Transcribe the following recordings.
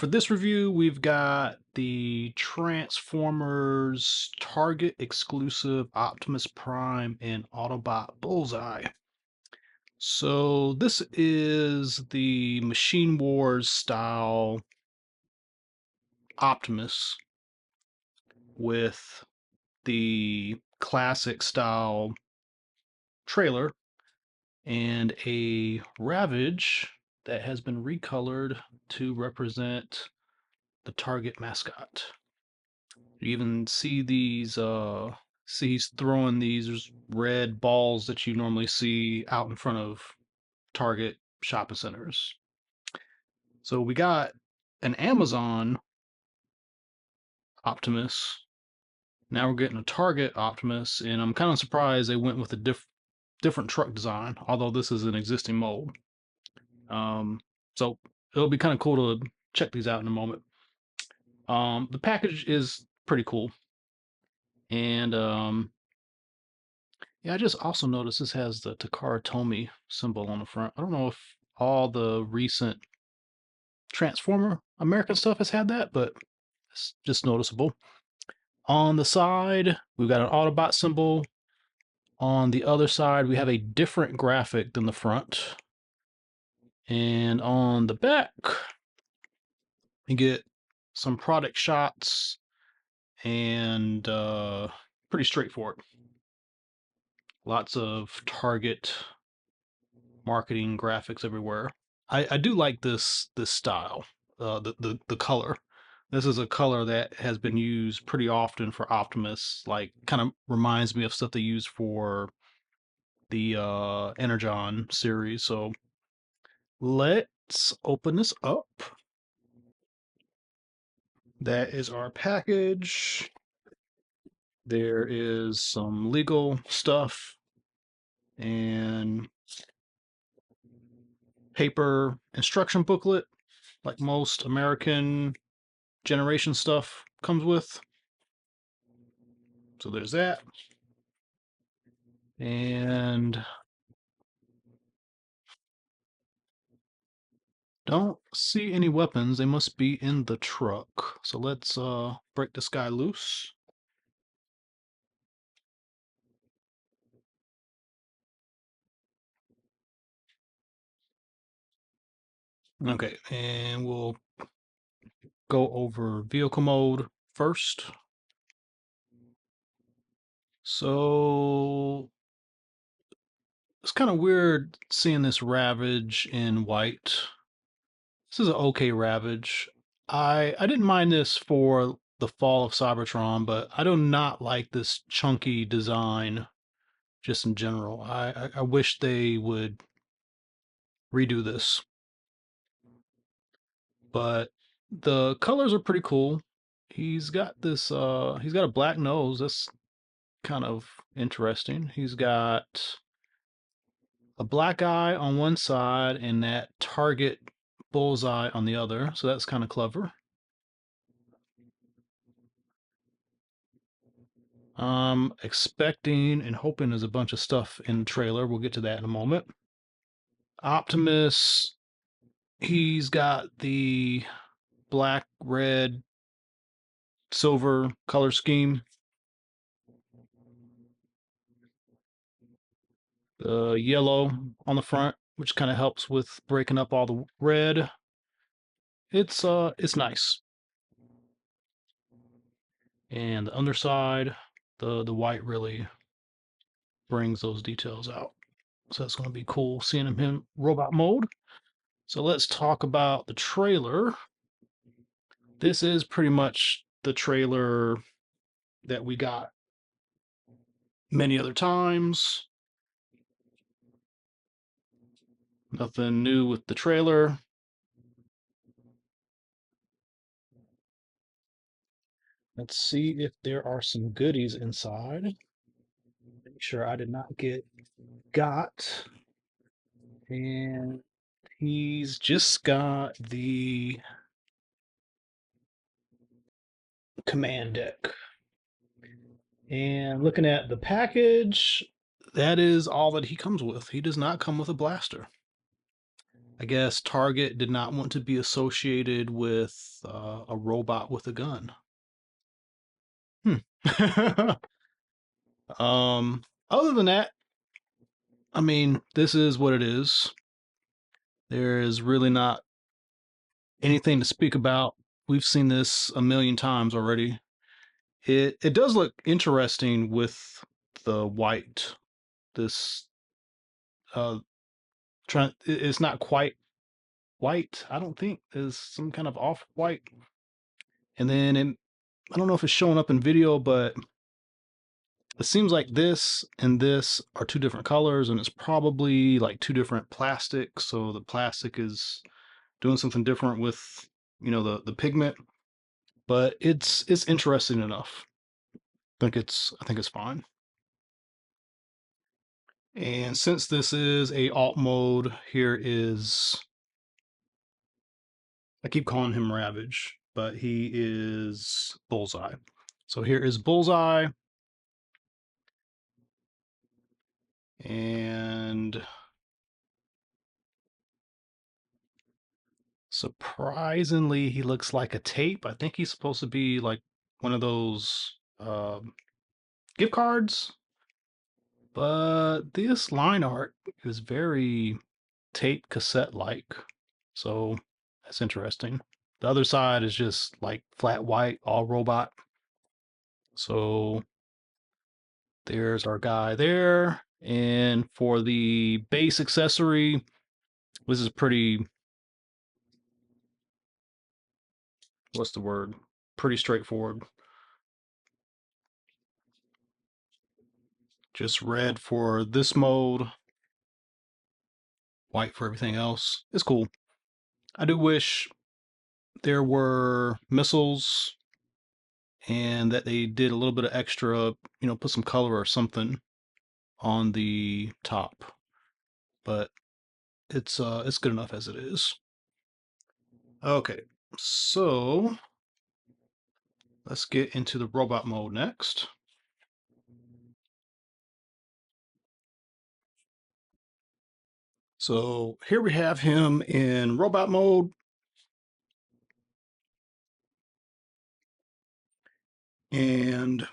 For this review, we've got the Transformers Target exclusive Optimus Prime and Autobot Bullseye. So this is the Machine Wars style Optimus with the classic style trailer and a Ravage that has been recolored to represent the Target mascot. You even see these see he's throwing these red balls that you normally see out in front of Target shopping centers. So we got an Amazon Optimus. Now we're getting a Target Optimus, and I'm kind of surprised they went with a different truck design, although this is an existing mold. So it'll be kind of cool to check these out in a moment. The package is pretty cool, and yeah, I just also noticed this has the Takara Tomy symbol on the front. I don't know if all the recent Transformer American stuff has had that, but it's just noticeable. On the side, we've got an Autobot symbol. On the other side, we have a different graphic than the front. And on the back, we get some product shots and pretty straightforward. Lots of Target marketing graphics everywhere. I do like this style, the color. This is a color that has been used pretty often for Optimus. Like, kind of reminds me of stuff they use for the Energon series. So let's open this up. That is our package. There is some legal stuff and paper instruction booklet, like most American generation stuff comes with. So there's that. And don't see any weapons. They must be in the truck. So let's break this guy loose. Okay, and we'll go over vehicle mode first. So it's kind of weird seeing this Ravage in white. This is an okay Ravage. I didn't mind this for the fall of Cybertron, but I do not like this chunky design just in general. I wish they would redo this. But the colors are pretty cool. He's got this he's got a black nose. That's kind of interesting. He's got a black eye on one side and that target bullseye on the other. So that's kind of clever. I'm expecting and hoping there's a bunch of stuff in the trailer. We'll get to that in a moment. Optimus, he's got the black, red, silver color scheme. The yellow on the front, which kind of helps with breaking up all the red. It's nice. And the underside, the white really brings those details out. So that's going to be cool seeing him in robot mode. So let's talk about the trailer. This is pretty much the trailer that we got many other times. Nothing new with the trailer. Let's see if there are some goodies inside. Make sure I did not get got. And he's just got the command deck. And looking at the package, that is all that he comes with. He does not come with a blaster. I guess Target did not want to be associated with a robot with a gun. Hmm. Other than that, I mean, this is what it is. There is really not anything to speak about. We've seen this a million times already. It does look interesting with the white. This it's not quite white. I don't think is some kind of off white. And then I don't know if it's showing up in video, but it seems like this and this are two different colors, and it's probably like two different plastics. So the plastic is doing something different with the pigment, but it's interesting enough. I think it's fine. And since this is a alt mode, here is, I keep calling him Ravage, but he is Bullseye. So here is Bullseye, and surprisingly, he looks like a tape. I think he's supposed to be like one of those gift cards, but this line art is very tape cassette like. So that's interesting. The other side is just like flat white, all robot. So there's our guy there. And for the base accessory, this is pretty, what's the word? Pretty straightforward. Just red for this mode, white for everything else. It's cool. I do wish there were missiles and that they did a little bit of extra, put some color or something on the top. But it's good enough as it is. Okay, so let's get into the robot mode next. So here we have him in robot mode, and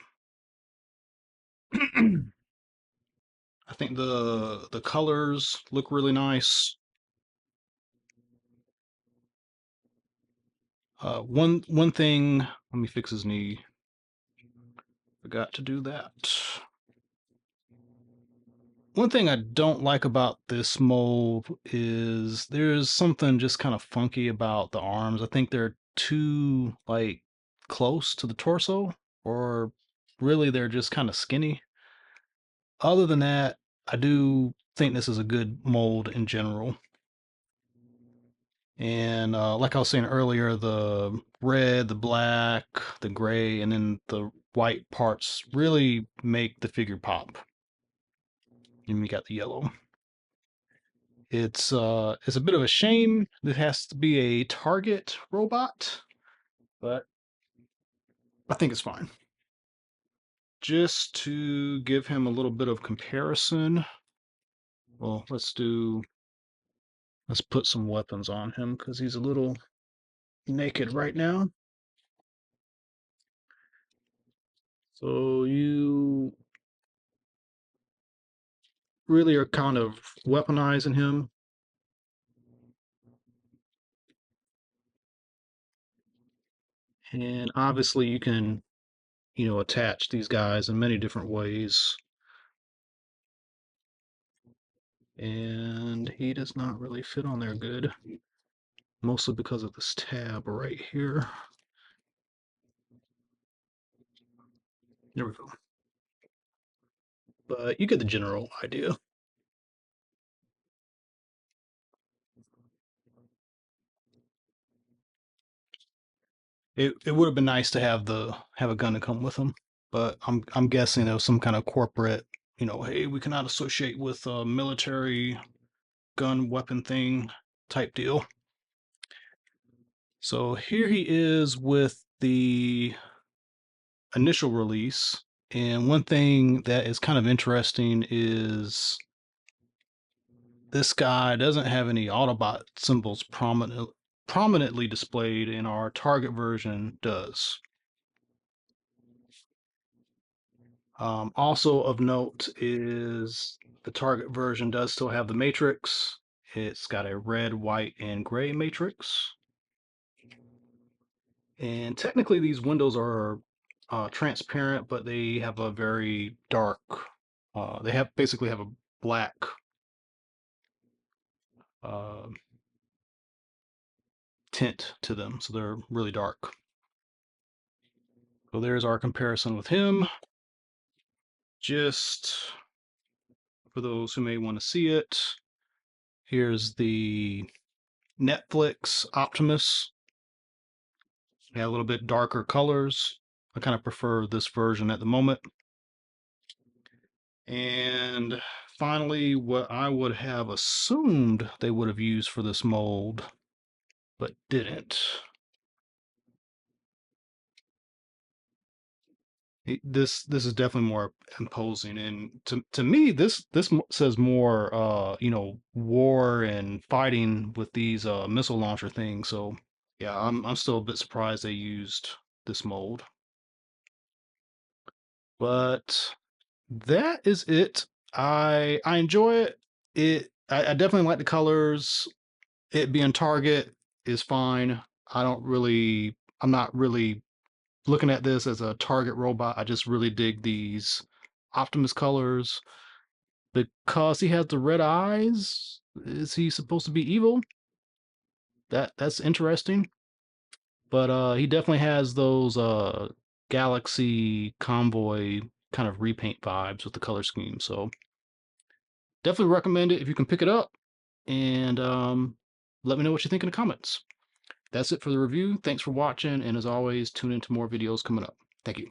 I think the colors look really nice. One thing, let me fix his knee. Forgot to do that. One thing I don't like about this mold is there's something just kind of funky about the arms. I think they're too like close to the torso, or really they're just kind of skinny. Other than that, I do think this is a good mold in general. And like I was saying earlier, the red, the black, the gray, and then the white parts really make the figure pop. And we got the yellow. It's a bit of a shame this has to be a target robot, but I think it's fine. Just to give him a little bit of comparison, well, let's put some weapons on him because he's a little naked right now. So you really are kind of weaponizing him. And obviously you can, attach these guys in many different ways. And he does not really fit on there good, mostly because of this tab right here. There we go. But you get the general idea. It would have been nice to have a gun to come with him, but I'm guessing there was some kind of corporate, hey, we cannot associate with a military gun weapon thing type deal. So here he is with the initial release, and one thing that is kind of interesting is This guy doesn't have any Autobot symbols prominently displayed, and our Target version does. Also of note is the Target version does still have the matrix. It's got a red, white, and gray matrix. And technically these windows are transparent, but they have a very dark, they have basically have a black uh, tint to them, so they're really dark. So there's our comparison with him. Just for those who may want to see it, here's the Netflix Optimus. Yeah, a little bit darker colors. I kind of prefer this version at the moment. And finally, what I would have assumed they would have used for this mold, but didn't. This is definitely more imposing, and to me, this says more, war and fighting with these missile launcher things. So yeah, I'm still a bit surprised they used this mold, but that is it. I enjoy it. I definitely like the colors. It being Target is fine. I'm not really looking at this as a Target robot. I just really dig these Optimus colors. Because he has the red eyes, is he supposed to be evil? That's interesting. But he definitely has those Galaxy Convoy kind of repaint vibes with the color scheme. So definitely recommend it if you can pick it up. And let me know what you think in the comments. That's it for the review. Thanks for watching, and as always, tune into more videos coming up. Thank you.